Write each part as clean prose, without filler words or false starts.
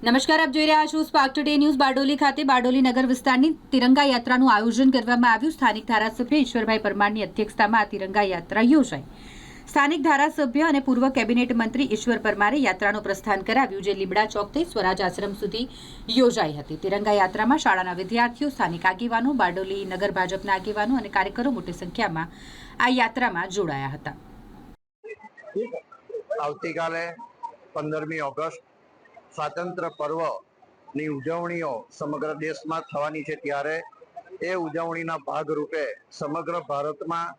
નમસ્કાર, આપ જોઈ રહ્યા છો સ્પાર્ક ટુડે ન્યૂઝ। બારડોલી ખાતે બારડોલી નગર વિસ્તારની તિરંગા યાત્રાનું આયોજન કરવામાં આવ્યું। સ્થાનિક ધારાસભ્ય ઈશ્વરભાઈ પરમારની અધ્યક્ષતામાં આ તિરંગા યાત્રા યોજાઈ। સ્થાનિક ધારાસભ્ય અને પૂર્વ કેબિનેટ મંત્રી ઈશ્વર પરમારે યાત્રાનું પ્રસ્થાન કરાવ્યું, જે લીબડા ચોકથી સ્વરાજ આશ્રમ સુધી યોજાઈ હતી। તિરંગા યાત્રામાં શાળાના વિદ્યાર્થીઓ, સ્થાનિક આગેવાનો, બારડોલી નગર ભાજપના આગેવાનો અને કાર્યકરો મોટી સંખ્યામાં આ યાત્રામાં જોડાયા હતા। આવતીકાલે 15મી ઓગસ્ટ સ્વાતંત્ર્ય પર્વની ઉજવણીઓ સમગ્ર દેશમાં થવાની છે, ત્યારે એ ઉજવણીના ભાગરૂપે સમગ્ર ભારતમાં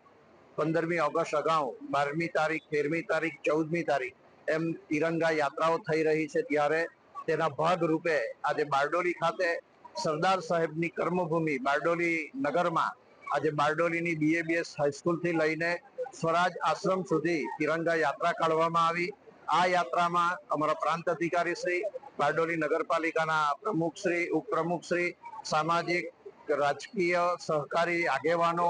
15મી ઓગસ્ટ અગાઉ 12મી તારીખ, 13મી તારીખ, 14મી તારીખ એમ તિરંગા યાત્રાઓ થઈ રહી છે। ત્યારે તેના ભાગરૂપે આજે બારડોલી ખાતે સરદાર સાહેબની કર્મભૂમિ બારડોલી નગરમાં આજે બારડોલીની BABS હાઈસ્કૂલથી લઈને સ્વરાજ આશ્રમ સુધી તિરંગા યાત્રા કાઢવામાં આવી। આ યાત્રામાં અમારા પ્રાંત અધિકારી શ્રી, બારડોલી નગરપાલિકાના પ્રમુખ શ્રી, ઉપપ્રમુખ શ્રી, સામાજિક, રાજકીય, સહકારી આગેવાનો,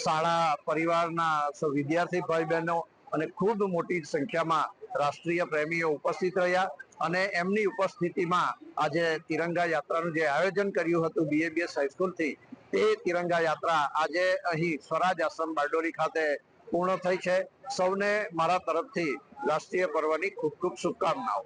શાળા પરિવારના વિદ્યાર્થી ભાઈ બહેનો અને ખૂબ મોટી સંખ્યામાં રાષ્ટ્રીય પ્રેમીઓ ઉપસ્થિત રહ્યા અને એમની ઉપસ્થિતિમાં આજે તિરંગા યાત્રાનું જે આયોજન કર્યું હતું BABS હાઈસ્કૂલથી, તે તિરંગા યાત્રા આજે અહીં સ્વરાજ આશ્રમ બારડોલી ખાતે પૂર્ણ થઈ છે। સૌને મારા તરફથી રાષ્ટ્રીય પર્વની ખૂબ ખૂબ શુભકામનાઓ।